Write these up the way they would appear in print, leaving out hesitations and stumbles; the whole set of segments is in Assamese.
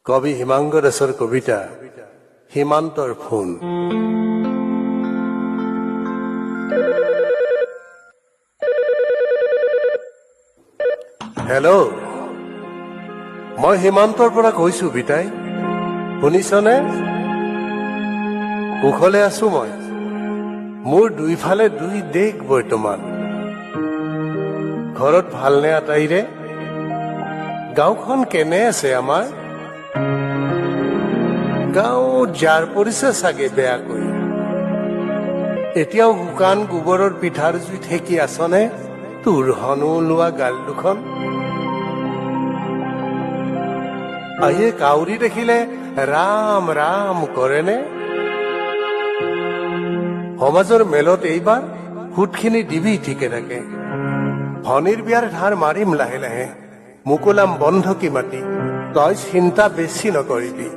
কবি হিমাংগ দাসৰ কবিতা সীমান্তৰ ফোন। হেল্ল', মই সীমান্তৰ পৰা কৈছো বিতাই, শুনিছনে? কুশলে আছো মই। মোৰ দুইফালে দুই দেশ বৰ্তমান। ঘৰত ভালনে আটাইৰে? গাঁওখন কেনে আছে আমাৰ? গাঁও জাৰ পৰিছে চাগে বেয়াকৈ। এতিয়াও শুকান গোবৰৰ পিঠাৰ জুইত সেকি আছনে তোৰ হনু লোৱা গাল দুখন? আয়ে কাউৰী দেখিলে ৰাম ৰাম কৰেনে? সমাজৰ মেলত এইবাৰ সুতখিনি দিবি ঠিকে থাকে। ভনীৰ বিয়াৰ ধাৰ মাৰিম লাহে লাহে, মুকুলাম বন্ধকী মাতি, তই চিন্তা বেছি নকৰিবি।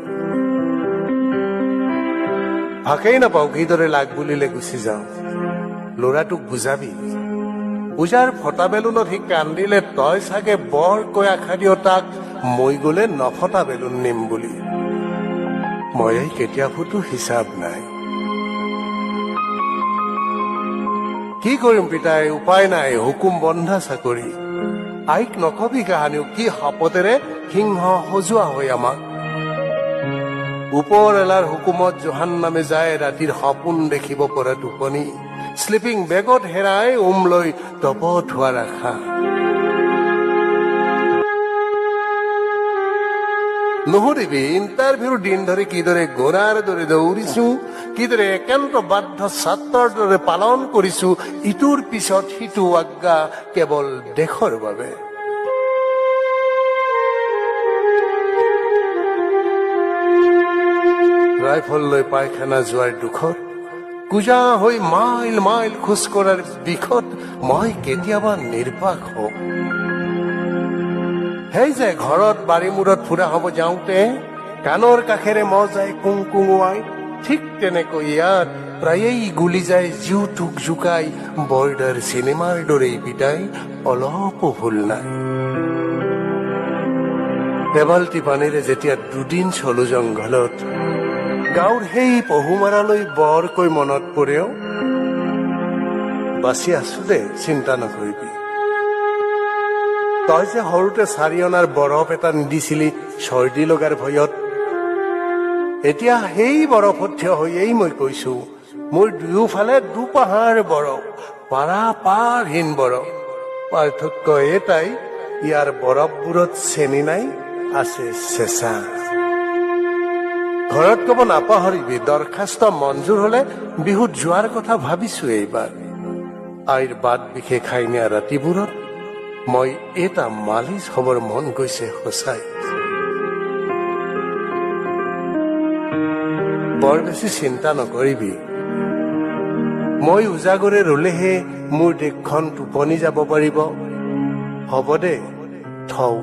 ভাকেই নাপাওঁ কিদৰে লাগ বুলিলে গুচি যাওঁ। ল'ৰাটোক বুজাবি, পূজাৰ ফটা বেলুনত সি কান্দিলে তই চাগে বৰকৈ আশা দিয় তাক, মই গলে নফটা বেলুন নিম বুলি। মই কেতিয়া ফুটো হিচাপ নাই। কি কৰিম পিতাই, উপায় নাই, হুকুম বন্ধা চাকৰি। আইক নকবি কাহানিও কি শপতেৰে সিংহ সজোৱা হয় আমাক। ওপৰ এলাৰ হুকুমত জোহান নামে যায় ৰাতিৰ সপোন দেখিব পৰা টোপনি। শ্লিপিং বেগত হেৰাই লৈ তপত হোৱাৰ আশা। নুসুধিবি ইণ্টাৰভিউৰ দিন ধৰি কিদৰে ঘোঁৰাৰ দৰে দৌৰিছো, কিদৰে একান্ত বাধ্য ছাত্ৰৰ দৰে পালন কৰিছো ইটোৰ পিছত সিটো আজ্ঞা কেৱল দেশৰ বাবে। ৰাইফল লৈ পায়খানা যোৱাৰ দুখত, কুজা হৈ মাইল মাইল খোজ কঢ়াৰ বিষত মই কেতিয়াবা নিৰ্বাক হওঁ। সেই যে ঘৰত বাৰীমূৰত ফুৰা হব যাওঁতে কাণৰ কাষেৰে মহ যায় কুংকুঙুৱাই, ঠিক তেনেকৈ ইয়াত প্ৰায়েই গুলি যায় জিউটোক জোকাই। বৰ্ডাৰ চিনেমাৰ দৰেই পিতাই, অলপো ভুল নাই। এবাল্টি পানীৰে যেতিয়া দুদিন চলো জংঘলত, গাঁৱৰ সেই পহুমাৰালৈ বৰকৈ মনত পৰেও। বাচি আছো দে, চিন্তা নকৰিবি। তই যে সৰুতে 4 অনাৰ বৰফ এটা নিদিছিলি চৰ্দি লগাৰ ভয়ত, এতিয়া সেই বৰফত থিয় হৈয়েই মই কৈছো, মোৰ দুয়োফালে দুপাহাৰ বৰফ, পাৰা পাৰহীন বৰফ। পাৰ্থক্য এটাই, ইয়াৰ বৰফবোৰত চেনি নাই, আছে চেঁচা। ঘৰত কব নাপাহৰিবি, দৰখাস্ত মঞ্জুৰ হলে বিহুত যোৱাৰ কথা ভাবিছো এইবাৰ। আইৰ বাট বিষে খাই নিয়া ৰাতিবোৰত মই এটা মালিচ হবৰ মন গৈছে সঁচাই। বৰ বেছি চিন্তা নকৰিবি, মই উজাগৰে ৰলেহে মোৰ দেশখন টোপনি যাব পাৰিব। হ'ব দে, থওঁ।